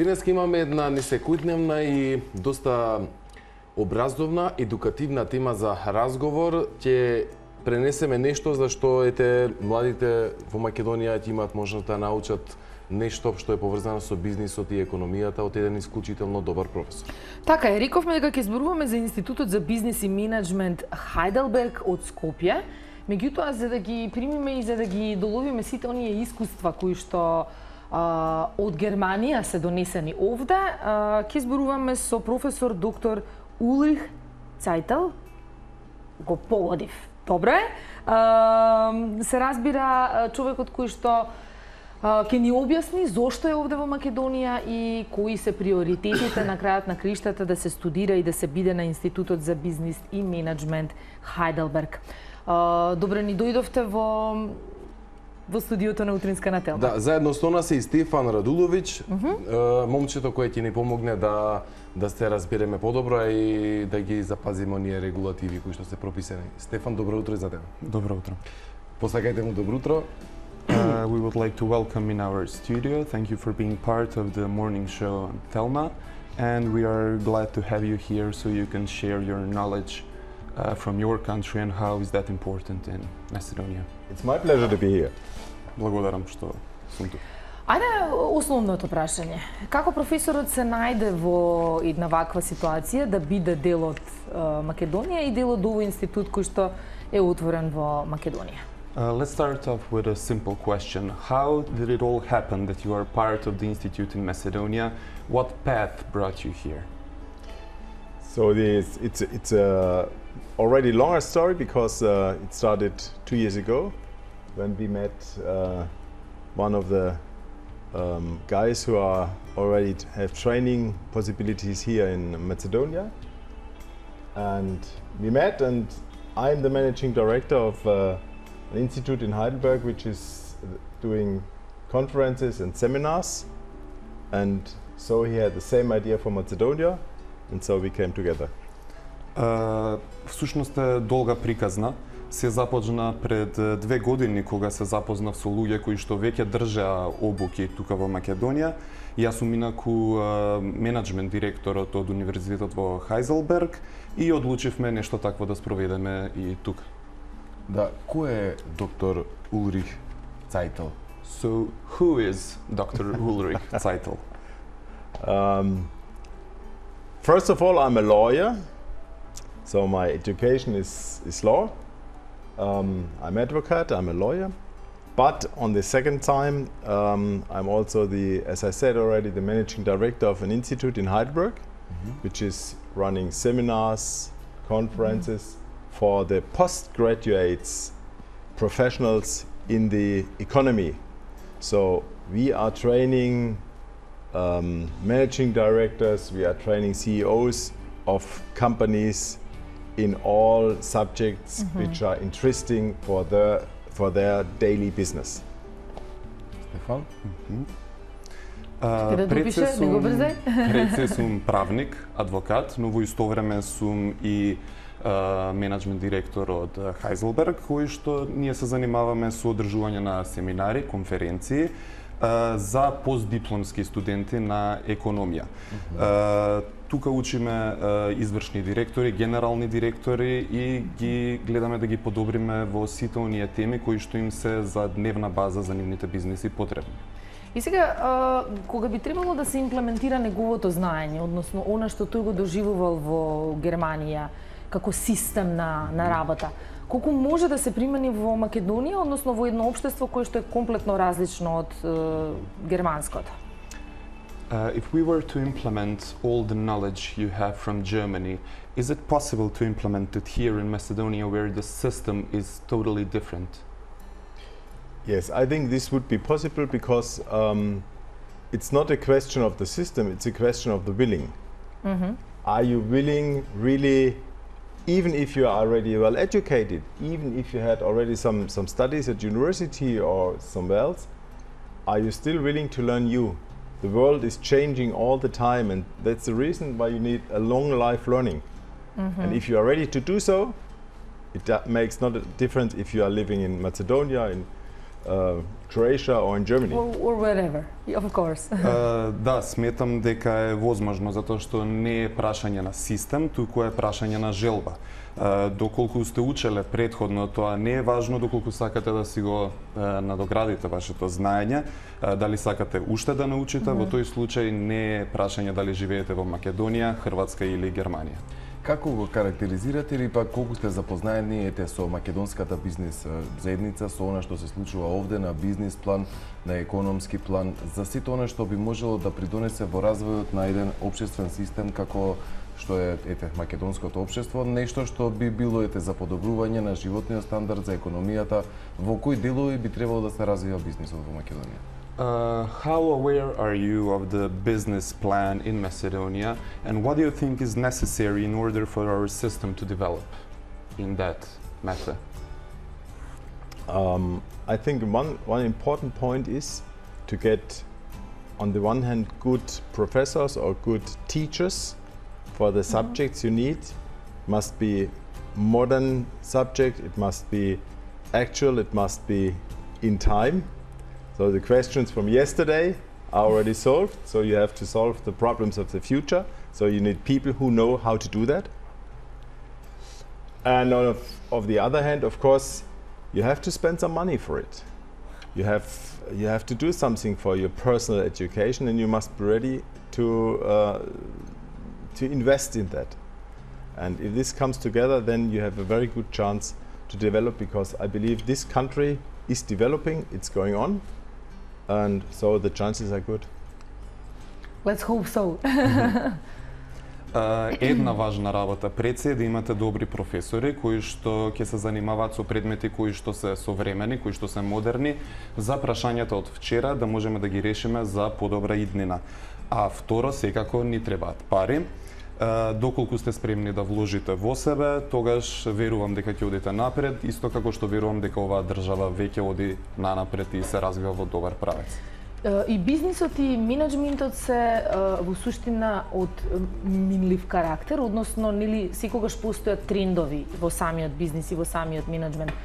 Денес имаме една несекојдневна и доста образовна, едукативна тема за разговор. Ќе пренесеме нешто за што младите во Македонија ќе имаат можност да научат нешто што е поврзано со бизнисот и економијата од еден исклучително добар професор. Така е, рековме дека ќе зборуваме за Институтот за бизнис и менаджмент Hajdelberg од Скопје. Меѓутоа, за да ги примиме и за да ги доловиме сите оние искуства кои што од Германија се донесени овде, ќе зборуваме со професор доктор Улрих Цајтел. Го погодив. Добре. Се разбира човекот кој што ќе ни објасни зошто е овде во Македонија и кои се приоритетите на крајот на криштата да се студира и да се биде на Институтот за бизнис и менаджмент Hajdelberg. Добре ни дојдовте во студиото на Утринска на Телма. Да, заедно со нас е и Стефан Радулович, момчето кој ќе ни помогне да се разбереме подобро и да ги запазиме оние регулативи кои што се прописани. Стефан, добро утро за тебе. Добро утро. Посакајте му добро утро. We would like to welcome in our studio. Thank you for being part of the morning show on Telma, and we are glad to have you here so you can share your knowledge from your country and how is that important in Macedonia. It's my pleasure to be here. Благодарам што сум тук. Ајде, основното прашање. Како професорот се најде во една ваква ситуација да биде дел од Македонија и дел од овој институт кој што е отворен во Македонија? Let's start off with a simple question. How did it all happen that you are part of the Institute in Macedonia? What path brought you here? So it's a already longer story because it started 2 years ago when we met one of the guys who are already have training possibilities here in Macedonia, and we met, and I'm the managing director of an institute in Hajdelberg which is doing conferences and seminars, and so he had the same idea for Macedonia, and so we came together. Всушност е долга приказна. Се започна пред 2 години кога се запознав со луѓе кои што веќе држаа обуки тука во Македонија. Јас сум инаку менаджмент директорот од универзитетот во Hajdelberg и одлучивме нешто такво да спроведеме и тука. Да, кој е доктор Улрих Цајтел? So, who is Dr. Ulrich Zeitel? First of all, I'm a lawyer, so my education is law. I'm advocate, I'm a lawyer, but on the second time, I'm also as I said already, the managing director of an institute in Hajdelberg, which is running seminars, conferences for the postgraduates, professionals in the economy. So we are training managing directors, we are training CEOs of companies in all subjects which are interesting for their daily business. Стефан? Пред се сум правник, адвокат, но во исто време сум и менаджмент директор од Hajdelberg, кој што ние се занимаваме со одржување на семинари, конференции за постдипломски студенти на економија. Тука учиме извршни директори, генерални директори и ги гледаме да ги подобриме во сите оние теми кои што им се за дневна база за нивните бизнеси потребни. И сега, кога би требало да се имплементира неговото знаење, односно она што тој го доживувал во Германија како систем на работа, колку може да се примени во Македонија, односно во едно општество кое што е комплетно различно од германското? If we were to implement all the knowledge you have from Germany, is it possible to implement it here in Macedonia where the system is totally different? Yes, I think this would be possible because it's not a question of the system, it's a question of the willing. Are you willing really, even if you are already well educated, even if you had already some studies at university or somewhere else, are you still willing to learn new? The world is changing all the time, and that's the reason why you need a long life learning. And if you are ready to do so, it makes not a difference if you are living in Macedonia, in Croatia or in Germany. Or wherever, of course. Да, сметам дека е возможно, затоа што не е прашање на систем, туку е прашање на желба. Доколку сте учеле предходно, тоа не е важно доколку сакате да си го надоградите вашето знаење, дали сакате уште да научите, во тој случај не е прашање дали живеете во Македонија, Хрватска или Германија. Како го карактеризирате или пак колку сте запознаени со македонската бизнис заедница, со она што се случува овде на бизнис план, на економски план, за сите она што би можело да придонесе во развојот на еден општествен систем како што е македонското општество, нешто што би било за подобрување на животниот стандард, за економијата, во кои делови би требало да се развива бизнисот во Македонија? How aware are you of the business plan in Macedonia, and what do you think is necessary in order for our system to develop in that matter? I think one important point is to get, on the one hand, good professors or good teachers for the subjects you need. Must be modern subject, it must be actual, it must be in time. So the questions from yesterday are already solved, so you have to solve the problems of the future. So you need people who know how to do that. And of the other hand, of course, you have to spend some money for it. You have to do something for your personal education, and you must be ready to invest in that. And if this comes together, then you have a very good chance to develop, because I believe this country is developing, it's going on. And so the chances are good. Let's hope so. Една важна работа пред се е да имате добри професори кои што ќе се занимаваат со предмети кои што се современи, кои што се модерни, за прашањата од вчера да можеме да ги решиме за подобра иднина. А второ, секако ни требаат пари. Доколку сте спремни да вложите во себе, тогаш верувам дека ќе одите напред, исто како што верувам дека оваа држава веќе оди нанапред и се развива во добар правец. И бизнисот и менаџментот се во суштина од минлив карактер, односно нели секогаш постојат трендови во самиот бизнис и во самиот менаџмент.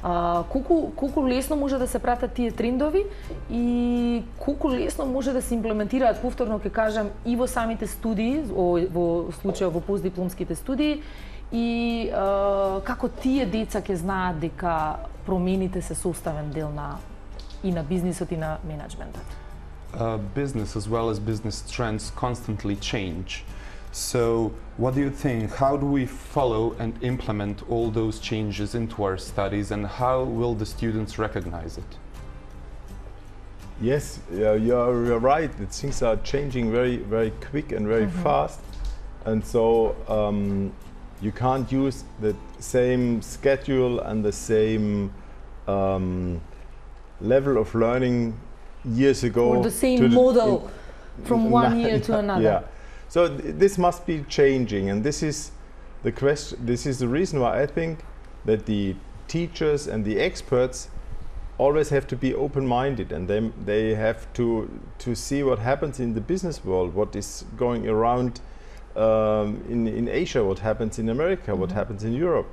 Колку лесно може да се пратат тие трендови и колку лесно може да се имплементираат, повторно ќе кажам, и во самите студии, во случајот во постдипломските студии, и како тие деца ќе знаат дека промените се составен дел и на бизнисот и на менаџментот. Business as well as business trends constantly change. So, what do you think? How do we follow and implement all those changes into our studies, and how will the students recognize it? Yes, you're right. Things are changing very, very quick and very fast, and so you can't use the same schedule and the same level of learning years ago. Or the same model from one year to another. Yeah. So this must be changing, and this is the question. This is the reason why I think that the teachers and the experts always have to be open-minded, and they have to see what happens in the business world, what is going around in Asia, what happens in America, what happens in Europe,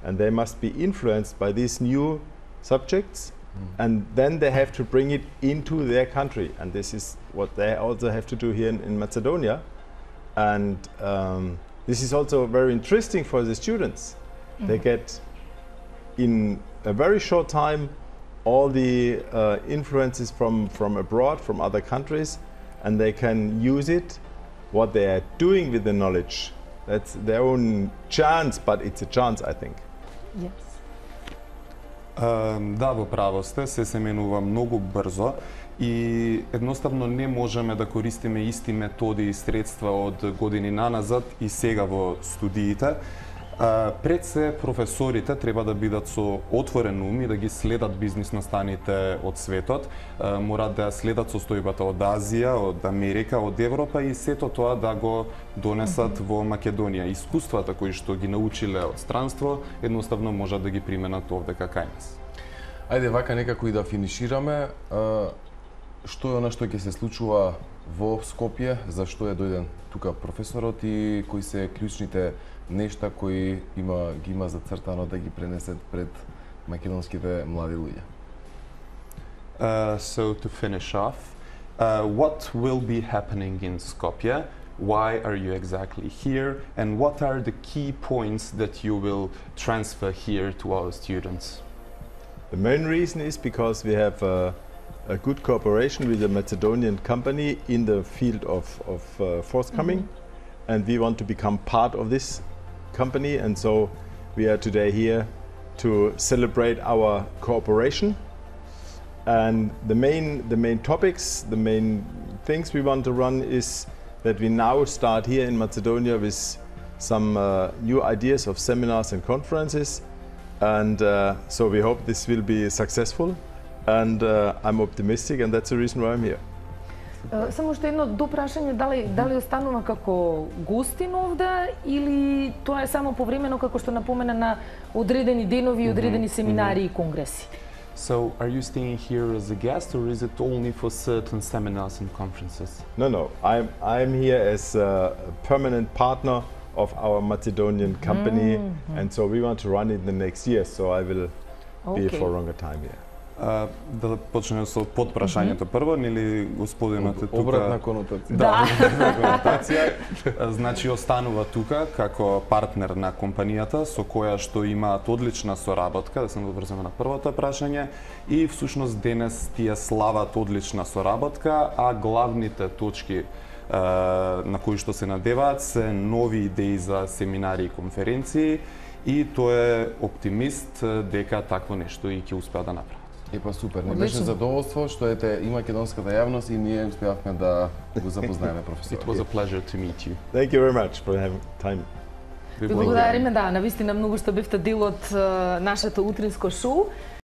and they must be influenced by these new subjects, and then they have to bring it into their country, and this is what they also have to do here in Macedonia. And this is also very interesting for the students. They get, in a very short time, all the influences from abroad, from other countries, and they can use it, what they are doing with the knowledge. That's their own chance, but it's a chance, I think. Yes. Да, во право сте, се менува многу брзо и едноставно не можеме да користиме исти методи и средства од години наназад и сега во студиите. Пред се професорите треба да бидат со отворен ум и да ги следат бизнис настаните од светот, мораат да следат состојбата од Азија, од Америка, од Европа и сето тоа да го донесат во Македонија. Искуствата кои што ги научиле од странство, едноставно можат да ги применат овде кај нас. Ајде вака некако и да финишираме. Што е она што ќе се случува во Скопје, зашто е дојден тука професорот и кои се клучните нешта кои ги има зацртано да ги пренесет пред македонските млади луѓе? So to finish off, what will be happening in Skopje? Why are you exactly here? And what are the key points that you will transfer here to our students? The main reason is because we have a good cooperation with a Macedonian company in the field of forthcoming, and we want to become part of this company, and so we are today here to celebrate our cooperation. And the main topics, the main things we want to run is that we now start here in Macedonia with some new ideas of seminars and conferences, and so we hope this will be successful, and I'm optimistic, and that's the reason why I'm here. Само што едно допрашање, дали останува како гостин овде или тоа е само повремено, како што напомена, на одредени денови, одредени семинари и конгреси? So, are you staying here as a guest, or is it only for certain seminars and conferences? No. I'm here as a permanent partner of our Macedonian company, and so we want to run it the next year. So I will be for a longer time here. Да почнем со подпрашањето прво, нели господинот е тука. Обратна конотација. Да, обратна конотација. Значи останува тука како партнер на компанијата со која што имаат одлична соработка, да се наврземе на првото прашање, и всушност денес тие слават одлична соработка, а главните точки на кои што се надеваат се нови идеи за семинари и конференции, и тој е оптимист дека такво нешто и ќе успеа да направи. Епа супер, не беше задоволство што ете и македонската јавност и ние успеавме да го запознаеме професор. It was a pleasure to meet you. Thank you very much for having time. Ви благодариме, да, навистина многу што бевте дел од нашето утринско шоу.